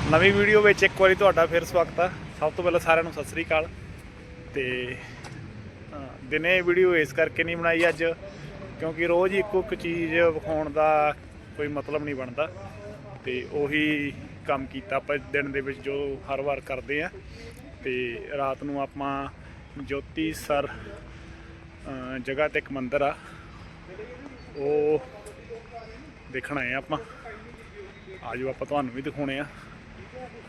नवी video में एक बार तुहाडा फिर स्वागत है। सब तो पहले सारिਆਂ ਨੂੰ सत श्री अकाल। तो दिने वीडियो इस करके नहीं बनाई अज क्योंकि रोज़ ही एक चीज़ विखाउण का कोई मतलब नहीं बनता। तो उही काम किया आप दिन दे विच जो हर बार करते हैं। तो रात नूं आपां ज्योति सर जगह ते एक मंदिर आ वो देखण आए आपां। आजो आप तुहानूं भी दिखाउने आ।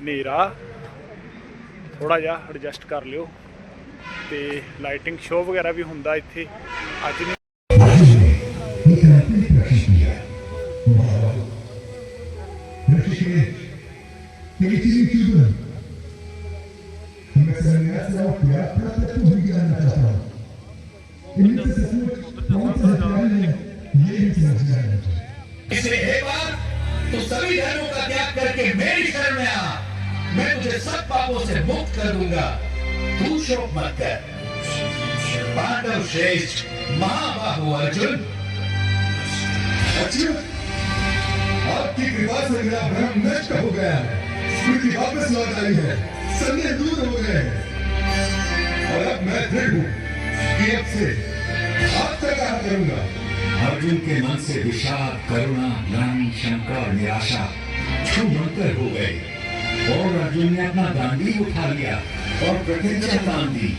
नेरा थोड़ा जा एडजस्ट कर लियो। तो लाइटिंग शो वगैरह भी होंदा इत्थे अज नहीं। इसलिए एक बार तो सभी धर्मों का त्याग करके मेरी शरण में आ, मैं तुझे सब पापों से मुक्त कर दूंगा। तू शोक मत कर। पांडव श्रेष्ठ महाबाहु अर्जुन। अच्छा, आपकी कृपा से मेरा भ्रम नष्ट हो गया है, स्मृति वापस लौट आई है, संदेह दूर हो गए हैं और अब मैं दृढ़ हूं कि अब से आपका काम करूंगा। अर्जुन के मन से विषाद, करुणा, ग्लानि, शंका और निराशा छूमंतर हो गए और अर्जुन ने अपना गांधी उठा लिया और प्रतिज्ञा बांध दी।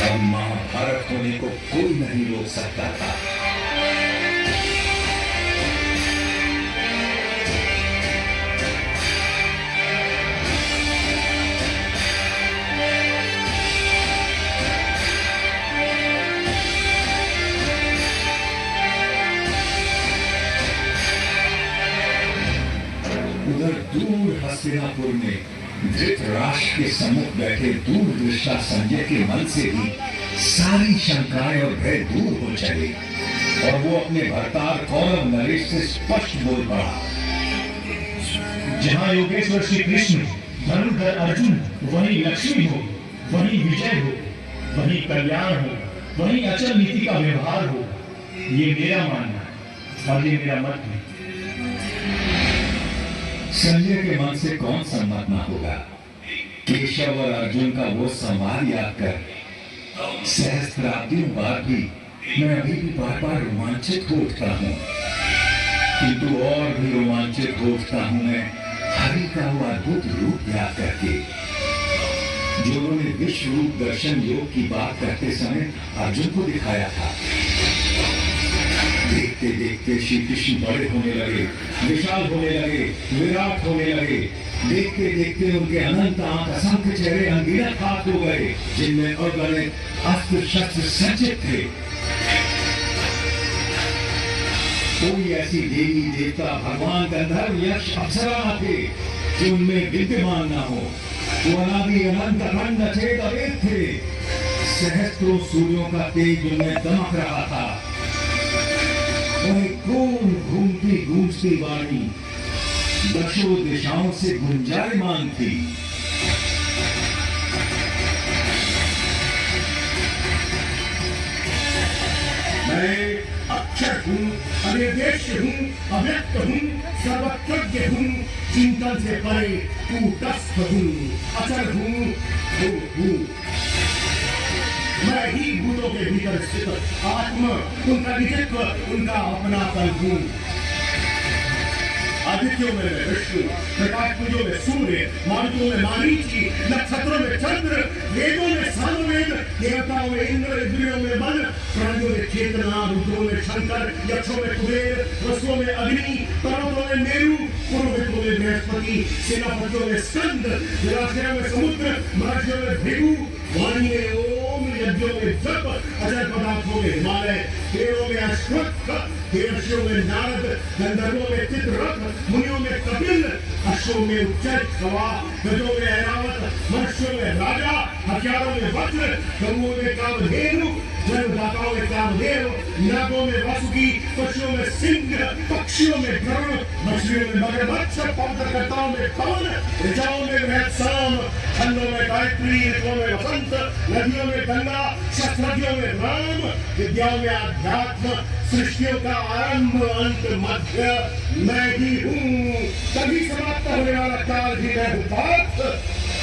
अब महाभारत होने को कोई नहीं रोक सकता था। उधर दूर हस्तिनापुर में धृतराष्ट्र के सम्मुख बैठे दूरदृष्टा संजय के मन से भी सारी शंकाएं और भय दूर हो चले और वो अपने भरतार कौरव नरेश से स्पष्ट बोल पड़ा। जहाँ योगेश्वर श्री कृष्ण, धनुर्धर अर्जुन, वहीं लक्ष्मी हो, वहीं विजय हो, वहीं कल्याण हो, वहीं अचल नीति का व्यवहार हो। ये मेरा मानना है और ये मेरा मत है। संजय के मन से कौन सम्मत न होगा। केशव और अर्जुन का वो संवाद याद कर सहस्त्राब्दियों बाद भी मैं अभी भी बार बार रोमांचित हो उठता हूँ, किंतु और भी रोमांचित हो उठता हूँ मैं हरि का वो अद्भुत रूप याद करके जो उन्होंने विश्व रूप दर्शन योग की बात करते समय अर्जुन को दिखाया था। देखते देखते श्री कृष्ण बड़े होने लगे, विशाल होने लगे, विराट होने लगे। देखते देखते उनके अनंत आंख, असंख्य चेहरे अनगिनत हाथ हो गए जिनमें अगणित अस्त्र शस्त्र सज्जित थे। कोई ऐसी देवी देवता, भगवान, गंधर्व, यक्ष, अप्सरा न थे जो उनमें विद्यमान न हो। वो अनादि अनंत अखंड अछेद अवेद थे। सहस्त्रों सूर्यों का तेज उनमें दमक रहा था। वही कौन घूमती गूंजती वाणी दशों दिशाओं से गुंजायमान थी। मैं अक्षर हूँ, अनिर्देश्य हूँ, अव्यक्त हूँ, सर्वज्ञ हूँ, चिंतन से परे कूटस्थ हूँ, अचल हूँ। मैं ही भूतों के भीतर स्थित आत्मा, उनका निजत्व, उनका अपनापन हूँ। आदित्यों में विष्णु, प्रकाश पुंजों में सूर्य, मारुतों में मारीची, नक्षत्रों में चंद्र, वेदों में सामवेद, देवताओं में इंद्र, इंद्रियों में मन, प्राणियों में चेतना, रुद्रों में शंकर, यक्षों में कुबेर, वसुओं में अग्नि, पर्वतों में मेरु, पुरोहितों में बृहस्पति, सेनापतियों में स्कंद, जलाशयों में समुद्र, महर्षियों में भृगु, वाणी में ओम, यज्ञों में जप, अजय पदार्थों में हिमालय, पेड़ों में अश्वत्थ, देवर्षियों में नारद, गंधर्वों में चित्ररथ, मुनियों में कपिल, अश्वों में उच्चैठ गवा, गजों में ऐरावत, मनुष्यों में राजा, हथियारों में वज्र, गरुओं में कामधेनु, जन्मदाताओं में कामदेव, नागों में वासुकी, पशुओं में सिंह, पक्षियों में गरुड़, मछलियों में मगरमच्छ, पवित्रकर्ताओं में पवन, ऋचाओं में वृहत्साम, खंडों में गायत्री, ऋतुओं में वसंत, नदियों में गंगा, शस्त्रज्ञों में राम, विद्याओं में अध्यात्म, सृष्टियों का आरंभ अंत मध्य मैं ही हूँ। तभी समाप्त होने वाला काल भी मैं हूँ पार्थ,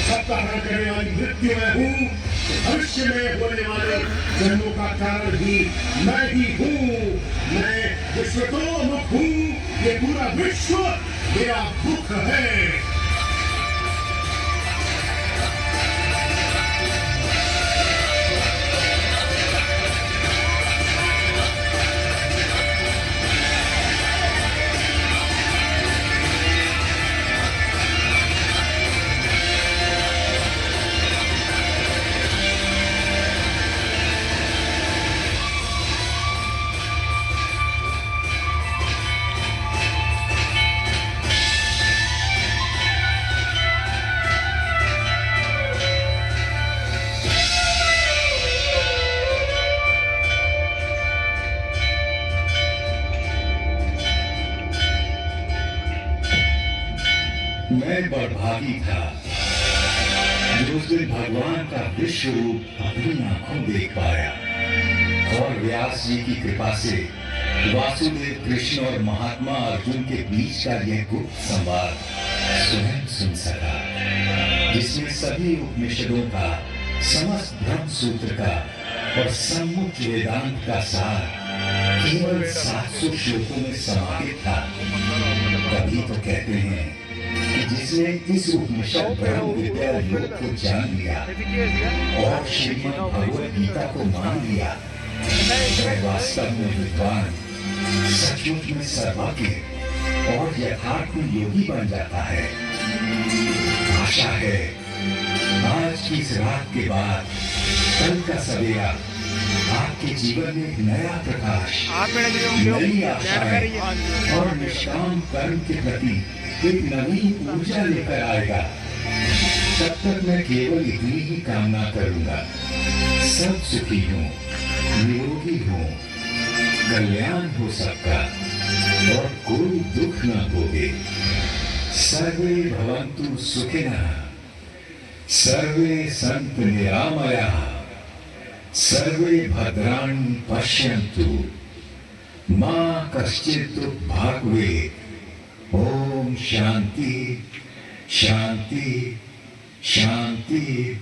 सबका हरण करने वाली मृत्यु मैं हूँ, भविष्य में होने वाले जन्मों का कारण भी मैं ही हूँ। मैं विश्वतोमुख हूँ, ये पूरा विश्व मेरा मुख है। मैं बड़भागी था जो उस दिन भगवान का विश्व रूप अपनी आंखों देख पाया और व्यास जी की कृपा से वासुदेव कृष्ण और महात्मा अर्जुन के बीच का यह गुप्त संवाद स्वयं सुन सका, जिसमें सभी उपनिषदों का, समस्त ब्रह्म सूत्र का और सम्मुख वेदांत का सार केवल 700 श्लोकों में समाहित था। तभी तो कहते हैं कि जिसने इस उपनिषद ब्रह्म विद्या योग को जान लिया और श्रीमद् भगवद गीता को मान लिया, वह वास्तव में विद्वान, सचमुच में सर्वज्ञ और यथार्थ में योगी बन जाता है। आशा है आज की इस रात के बाद कल का सवेरा आपके जीवन में एक नया प्रकाश, नई आशाएं और निष्काम कर्म के प्रति एक नवीन ऊर्जा लेकर आएगा। तब तक मैं केवल इतनी ही कामना करूंगा, सब सुखी हों, निरोगी हों, कल्याण हो सबका और कोई दुख न भोगे। सर्वे भवन्तु सुखिनः, सर्वे सन्तु निरामयाः, सर्वे भद्राणि पश्यन्तु, मा कश्चित् दुःखं भाग्भवेत्। ओम शांति शांति शांति।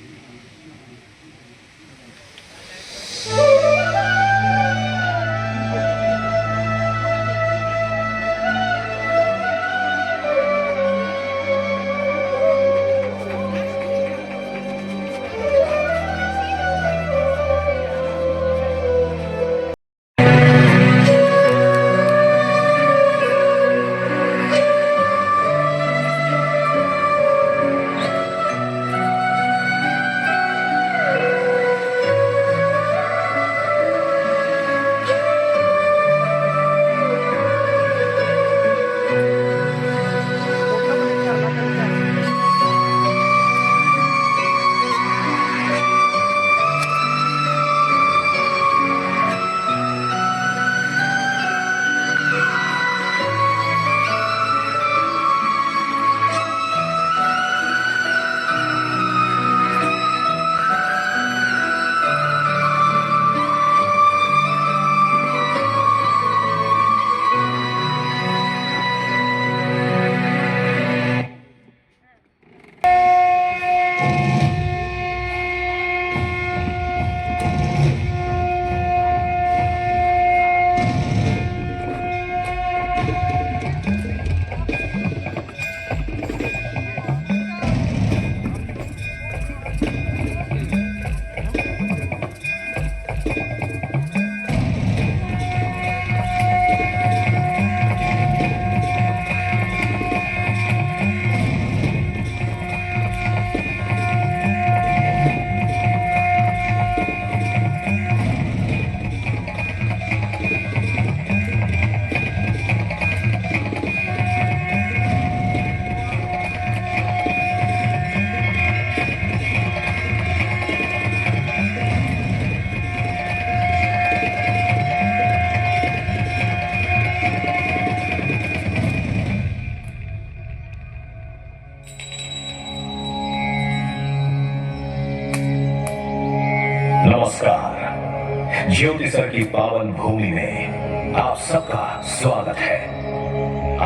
नमस्कार। ज्योतिसर की पावन भूमि में आप सबका स्वागत है।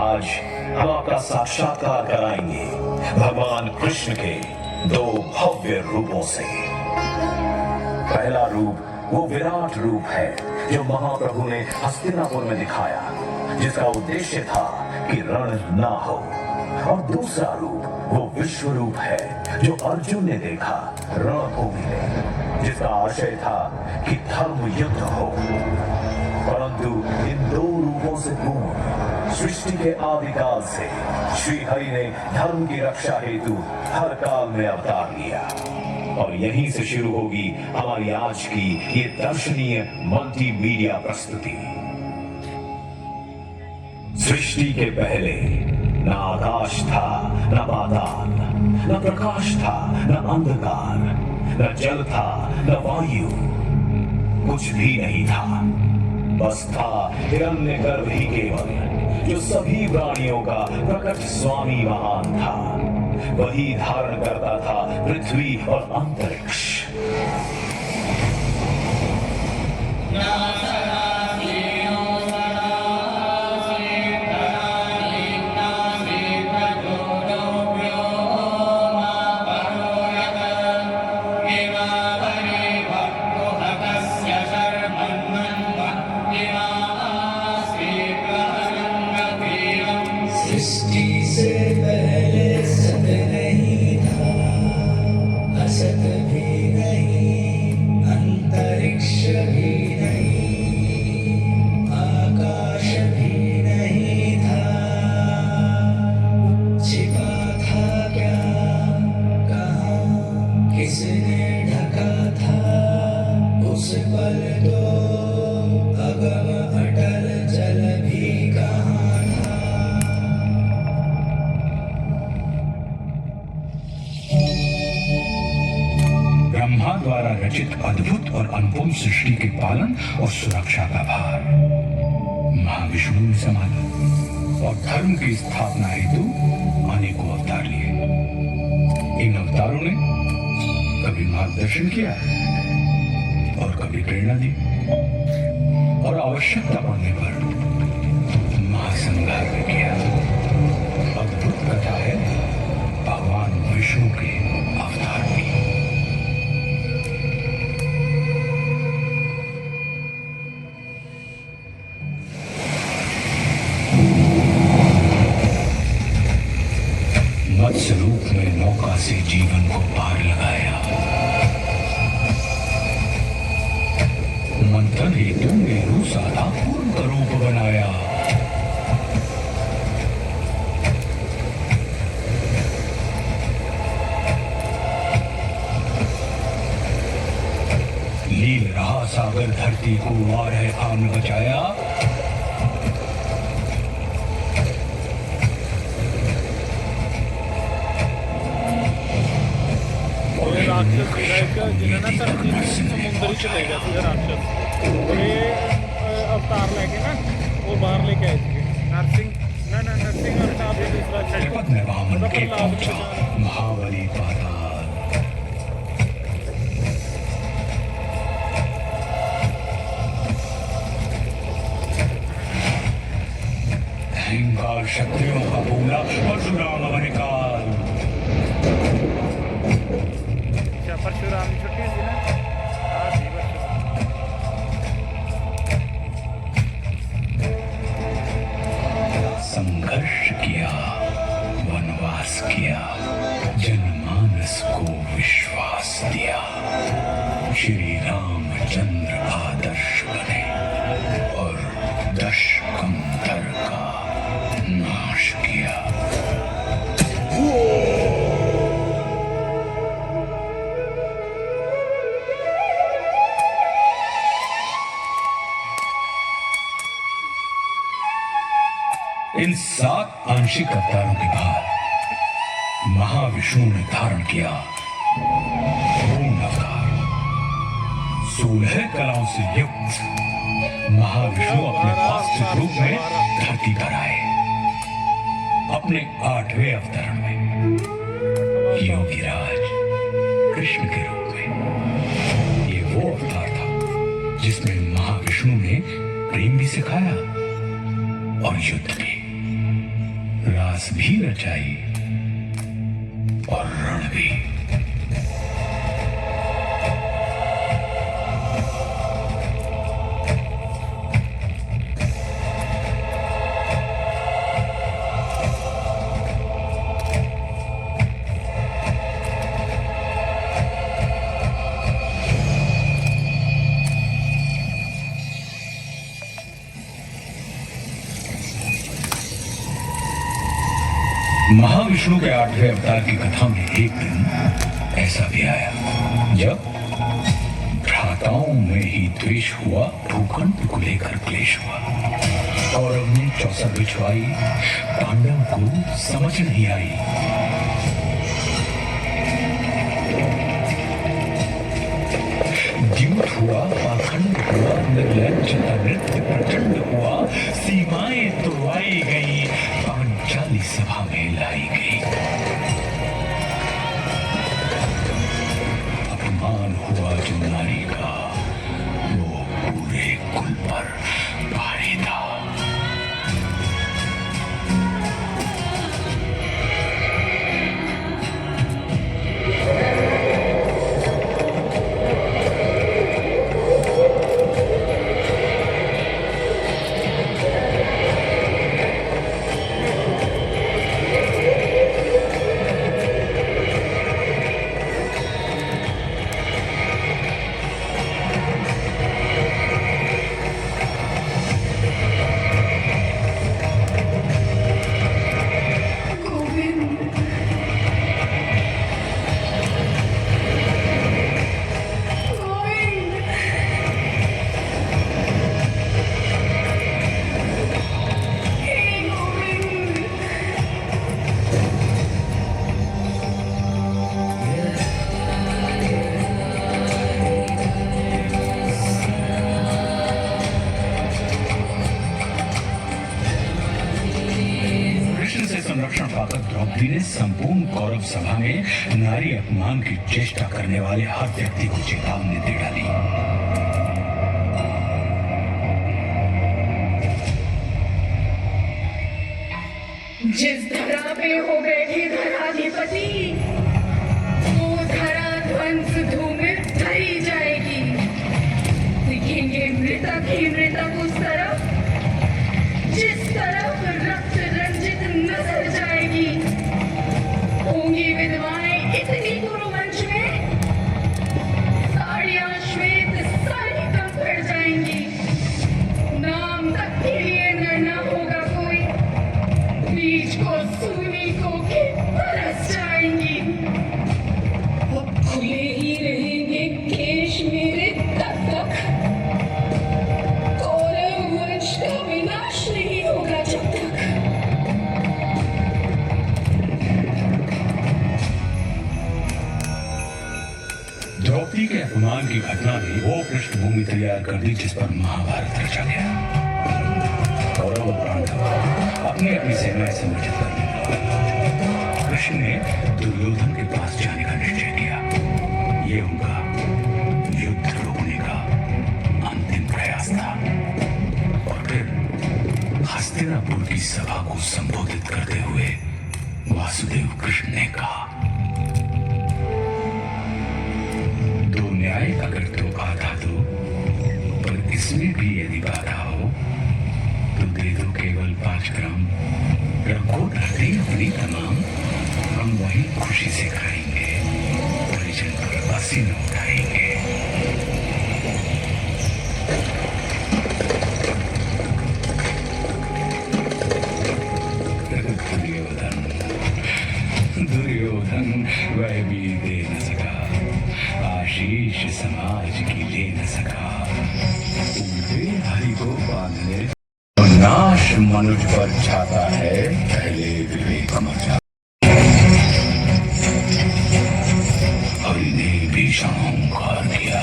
आज हम आपका साक्षात्कार कराएंगे भगवान कृष्ण के दो भव्य रूपों से। पहला रूप वो विराट रूप है जो महाप्रभु ने हस्तिनापुर में दिखाया, जिसका उद्देश्य था कि रण ना हो। और दूसरा रूप वो विश्व रूप है जो अर्जुन ने देखा रणभूमि में, जिसका आशय था कि धर्म युद्ध हो। परंतु इन दो रूपों से पूर्ण सृष्टि के आदिकाल से श्री हरि ने धर्म की रक्षा हेतु हर काल में अवतार लिया। और यहीं से शुरू होगी हमारी आज की ये दर्शनीय मल्टीमीडिया प्रस्तुति। सृष्टि के पहले न आकाश था, न पाताल, न प्रकाश था, न अंधकार, न जल था, न वायु, कुछ भी नहीं था। बस था हिरण्यगर्भ ही केवल, जो सभी प्राणियों का प्रकट स्वामी महान था। वही धारण करता था पृथ्वी और अंतरिक्ष। सृष्टि से पहले सत नहीं था, असत भी नहीं, अंतरिक्ष भी नहीं, आकाश भी नहीं था। छिपा था क्या, कहाँ, किसने ढका था? उस पल तो अगम अटल जल भी कहाँ था। ब्रह्मा द्वारा रचित अद्भुत और अनुपम सृष्टि के पालन और सुरक्षा का भार महाविष्णु ने संभाला और धर्म की स्थापना हेतु अनेकों अवतार लिए। इन अवतारों ने कभी मार्गदर्शन किया और कभी प्रेरणा दी, और आवश्यकता पड़ने पर महासंहार भी किया। अद्भुत कथा है भगवान विष्णु के अवतार की। मत्स्य रूप में नौका से जीवन को पार लगाया। मंथन हेतु मेरू साधा पूर्ण का रूप बनाया। लील रहा सागर धरती को वार है खान बचाया। राक्षस जिन्हें ना धरती समुद्र ही चले गया था राक्षस, तो ये अवतार लेके ना वो बाहर लेके आए थे नरसिंह। ना नरसिंह अवतार भी दूसरा त्रिपद में वामन के पहुंचा महाबली पाताल। हिंकार क्षत्रियों का बोला परशुराम बने काल। परशुराम की छुट्टी थी ना। हाँ जी, संघर्ष किया, वनवास किया, जनमानस को विश्वास दिया। श्री रामचंद्र आदर्श बने और दशकंधर का नाश किया। इन 7 आंशिक अवतारों के बाद महाविष्णु ने धारण किया पूर्ण अवतार। 16 कलाओं से युक्त महाविष्णु अपने वास्तविक रूप में धरती पर आए। अपने 8वें अवतरण में योगीराज कृष्ण के रूप में। ये वो जिसमें महाविष्णु ने प्रेम भी सिखाया और युद्ध भी, रास भी रचाई और रण भी। महाविष्णु के 8वें अवतार की कथा में एक दिन ऐसा भी आया जब भ्राताओं में ही द्वेष हुआ, भूखंड को लेकर क्लेश हुआ। कौरव ने चौसा बिछवाई, पांडव को समझ नहीं आई। द्यूत हुआ, पाखंड हुआ, निर्लज्जता नृत्य प्रचंड हुआ, सीमाएं तोड़वाई गई, पांचाली सभा में लाई गई। अपमान हुआ जो नारी का, वो पूरे कुल पर भारी था। संरक्षण पाकर द्रौपदी ने संपूर्ण कौरव सभा में नारी अपमान की चेष्टा करने वाले हर व्यक्ति को चेतावनी दे डाली। जिस धरा पे हो बैठे धराधिपति, वो धरा ध्वंस धूम धरी जाएगी। दिखेंगे मृतक ही मृतक उस तरफ जिस तरफ रक्त रंजित नजर जाएगी। होंगी विधवाएं इतनी गुरुमंच में, साड़ियां श्वेत सारी कम पड़ जाएंगी। नाम तक के लिए न होगा कोई, बीज को सूनी को के बरस जाएंगी। अब खुले ही रहेंगे केश मेरे तब तक, कौरव वंश का विनाश नहीं होगा जब तक। द्रौपदी के अपमान की घटना ने वो पृष्ठभूमि तैयार कर दी जिस पर महाभारत रचा गया। कौरव और पांडव अपनी अपनी सेनाएं संगठित कर, कृष्ण ने दुर्योधन के पास जाने का निश्चय किया। ये उनका युद्ध रोकने का अंतिम प्रयास था। और फिर हस्तिनापुर की सभा को संबोधित करते हुए वासुदेव कृष्ण ने कहा, दो न्याय अगर तो आधा दो, पर इसमें भी यदि बाधा हो तो दे दो केवल 5 ग्राम। रखो धरती अपनी तमाम, हम वही खुशी से खाएंगे, परिजन पर पसीना उठाएंगे। दुर्योधन वह भी दे न सका, आशीष समाज की ले न सका। उल्टे हरि को बांधने नाश मनुज पर छाता है, पहले विवेक मर जाता। हरि ने भीषण ओंकार किया,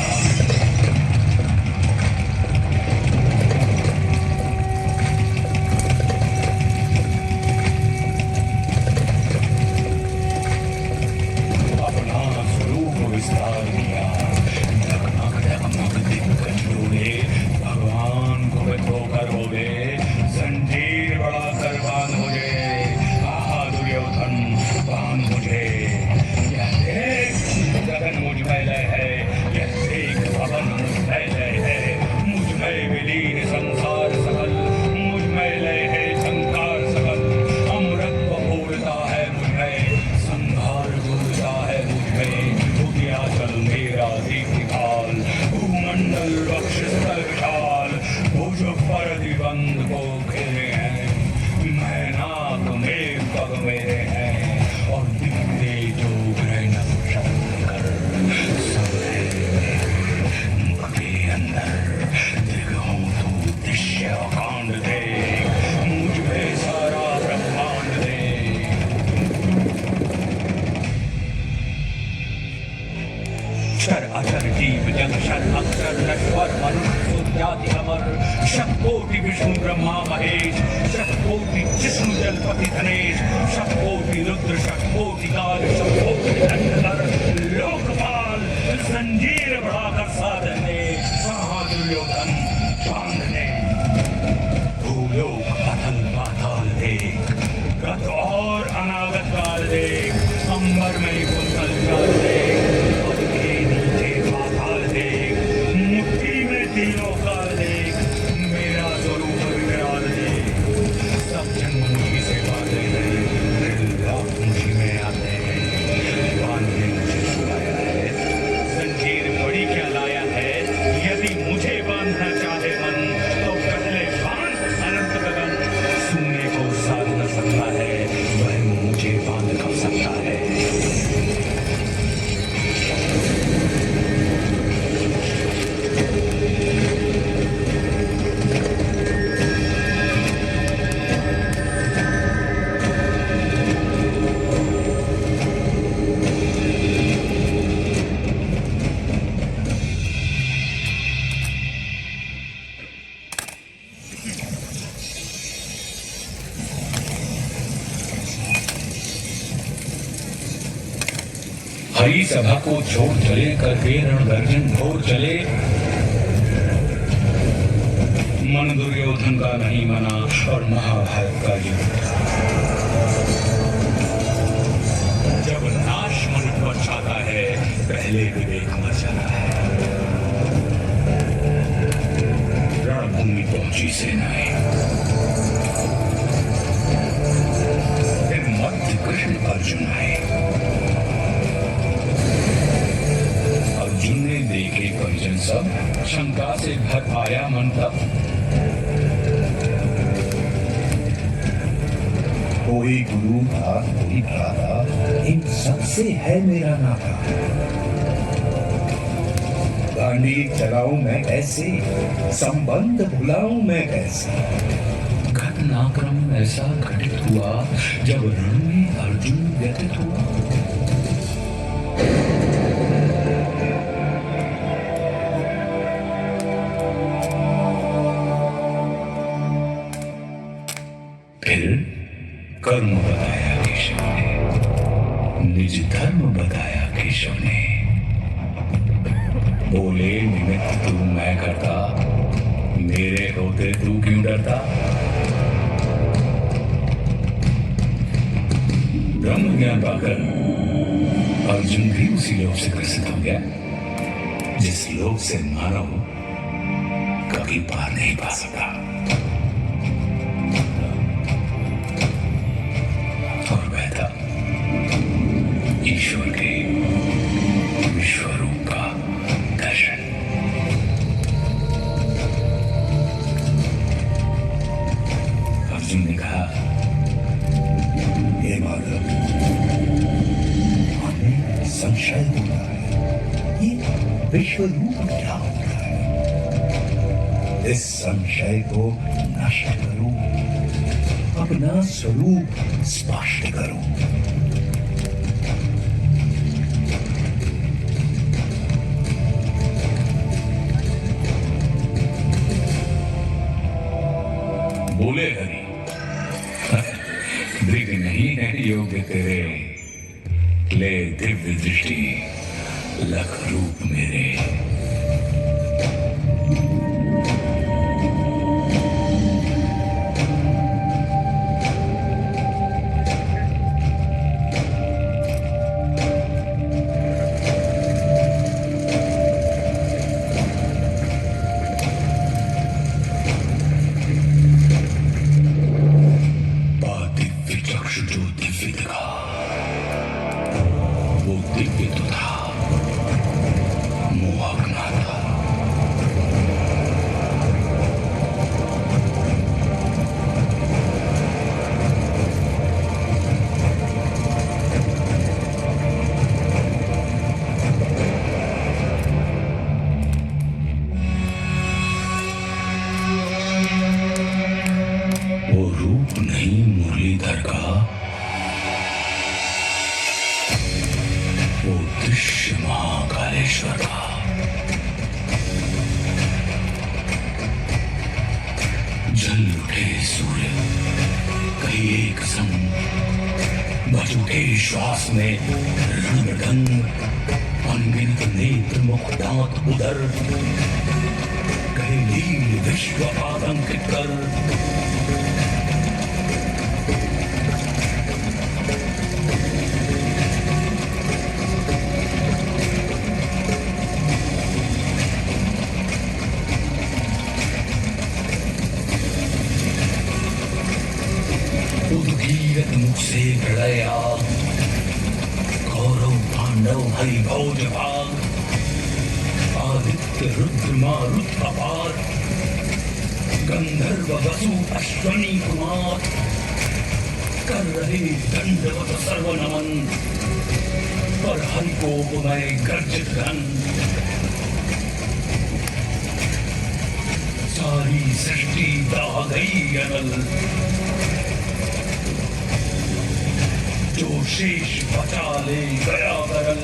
अपना स्वरूप विस्तार किया। डगमग डगमग दिग्गज डोले, शतकोटि विष्णु ब्रह्मा महेश, शतकोटि जिष्णु जलपति धनेश, शतकोटि रुद्र शतकोटि काल, शतकोटि दंडधर लोकपाल, जंजीर बढ़ाकर साधने कहा दुर्योधन बांधने। भूलोक अतल पाताल देख, गत और अनागत काल देख, अंबर में कुंतल काल देख, पद के नीचे पाताल देख, मुट्ठी में तीनों काल देख, मेरा स्वरूप विकराल देख। सब जन मुझी से बातें हैं, लाख मुझी में आते हैं। भगवान ने मुझे छुड़ाया है, जंजीर बड़ी क्या लाया है। यदि मुझे बांधना चाहे मन, तो पहले बांध अनंत गगन। सुनने को साध न सकता है, वह मुझे बांध कब सकता है। हरी सभा को छोड़ चले, करके रण गर्जन घोर चले। मन दुर्योधन का नहीं मना और महाभारत का युद्ध था। जब नाश मन पर छाता है, पहले विवेक मर जाता है। रणभूमि पहुंची सेनाएं, मध्य कृष्ण अर्जुन आए। अर्जुन ने देखे परिजन सब, शंका से भर आया मन तब। कोई गुरु था कोई भ्राता, इन सबसे है मेरा नाता। गांडी चलाऊं मैं कैसे, संबंध भुलाऊं मैं कैसे। घटनाक्रम ऐसा घटित हुआ, जब रण में अर्जुन व्यथित हुआ। फिर कर्म बताया केशव ने, निज धर्म बताया केशव ने। बोले निमित्त तू मैं करता, मेरे होते तू क्यों डरता। ब्रह्म ज्ञान पाकर अर्जुन भी उसी लोक से ग्रसित हो गया, जिस लोक से मानव कभी पार नहीं पा सका। और वह था ईश्वर के विश्वरूप का दर्शन। अर्जुन ने कहा, हे माधव, हमें संशय होता है, ये विश्व रूप क्या होता है। इस संशय को नष्ट करो, अपना स्वरूप स्पष्ट करो। बोले हरि, दिग नहीं है योग्य तेरे, ले दिव्य दृष्टि लख रूप मेरे। श्वास में रणमृदंग, अनगिनत नेत्र मुख दांत उदर, कहे लील विश्व आतंकित कर। उद्गीरत मुख से प्रलया, कौरव पांडव हरि भोज भाग, आदित्य रुद्र मारुत अपार, गंधर्व वसु अश्वनी कुमार, कर रहे दंडवत सर्व नमन, पर हरि को मैं गर्जित घन। सारी सृष्टि दाह गई अनल, जो शेष बचा ले गया गरल।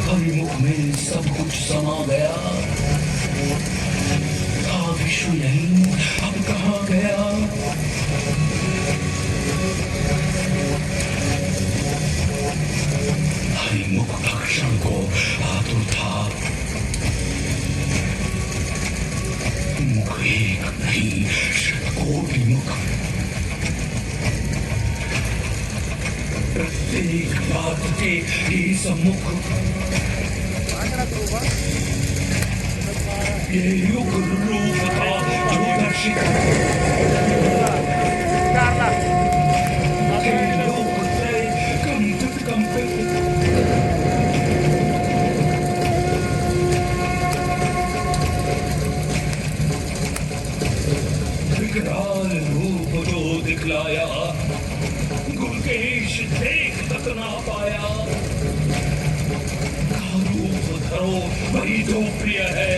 हरिमुख में सब कुछ समा गया, था विश्व नहीं अब कहाँ गया। हरिमुख भक्षण को आतुर था, मुख एक नहीं शतकोटि मुख, प्रत्येक बात के ही सम्मुख। ये युग रूप था जो दर्शित, के लोक त्रय कंपित कंपित। विकराल रूप जो दिखलाया, गुलकेश देख तक ना पाया। रूप धरो वही जो प्रिय है,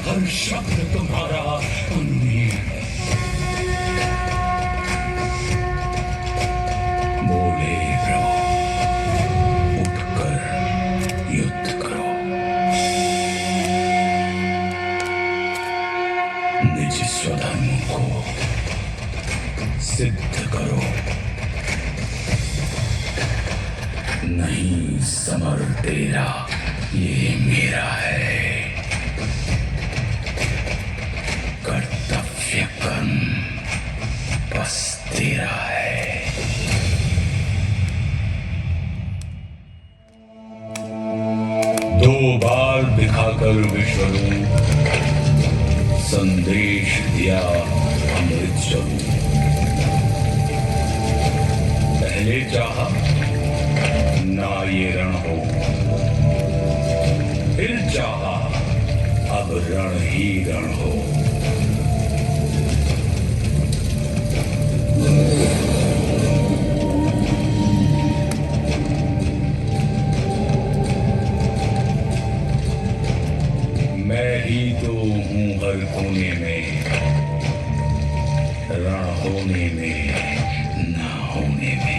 हर शब्द तुम्हारा अन्य है। बोले प्रभु उठकर युद्ध करो, निज स्वधर्म को सिद्ध करो। नहीं समर तेरा ये मेरा है, कर्तव्य कर्म बस तेरा है। दो बार दिखाकर विश्वरूप, संदेश दिया अमृत स्वरूप। पहले चाहा ना ये रण हो, फिर चाहा अब रण ही रण हो। मैं ही तो हूं हर कोने में, रण होने में ना होने में।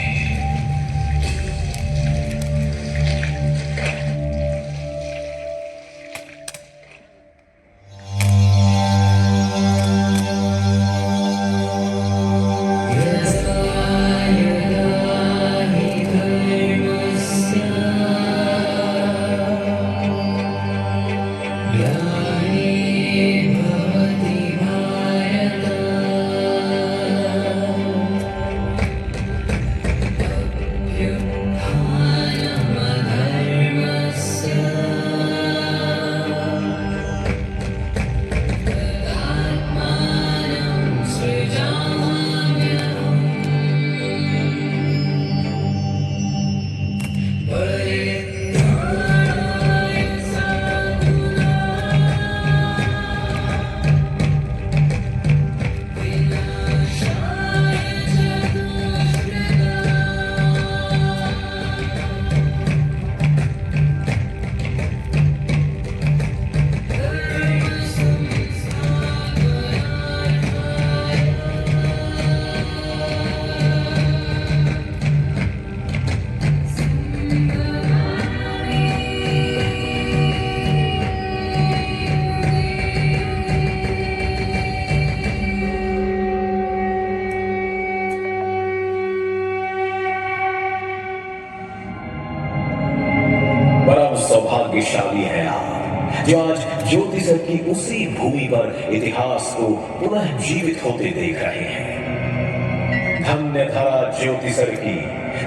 सौभाग्यशाली हैं आप जो आज ज्योतिसर की उसी भूमि पर इतिहास को पुनः जीवित होते देख रहे हैं। धन्य धरा ज्योतिसर की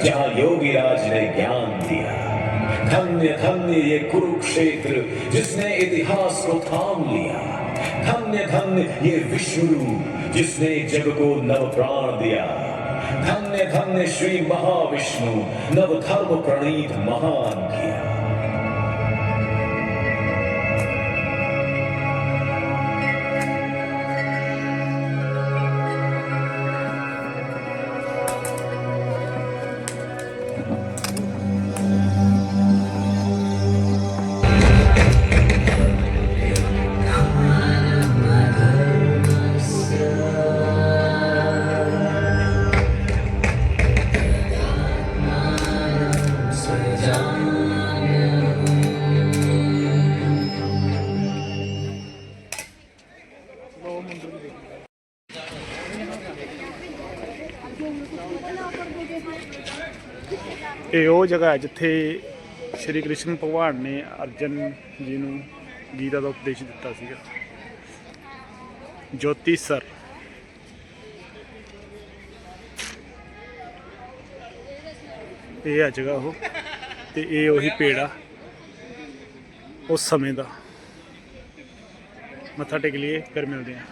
जहां योगीराज ने ज्ञान दिया। धन्य धन्य ये कुरुक्षेत्र जिसने इतिहास को थाम लिया। धन्य धन्य ये विष्णु जिसने जग को नव प्राण दिया। धन्य धन्य श्री महाविष्णु नव धर्म प्रणीत महान किया। ਇਹ ਉਹ ਜਗ੍ਹਾ ਹੈ ਜਿੱਥੇ ਸ਼੍ਰੀ ਕ੍ਰਿਸ਼ਨ ਭਗਵਾਨ ਨੇ ਅਰਜਨ ਜੀ ਨੂੰ ਗੀਤਾ ਦਾ ਉਪਦੇਸ਼ ਦਿੱਤਾ ਸੀਗਾ। ਜੋਤੀਸਰ ਇਹ ਆ ਜਗ੍ਹਾ ਉਹ, ਤੇ ਇਹ ਉਹੀ ਪੇੜ ਆ ਉਸ ਸਮੇਂ ਦਾ। ਮੱਥਾ ਟੇਕ ਲਈਏ ਫਿਰ ਮਿਲਦੇ ਹਾਂ।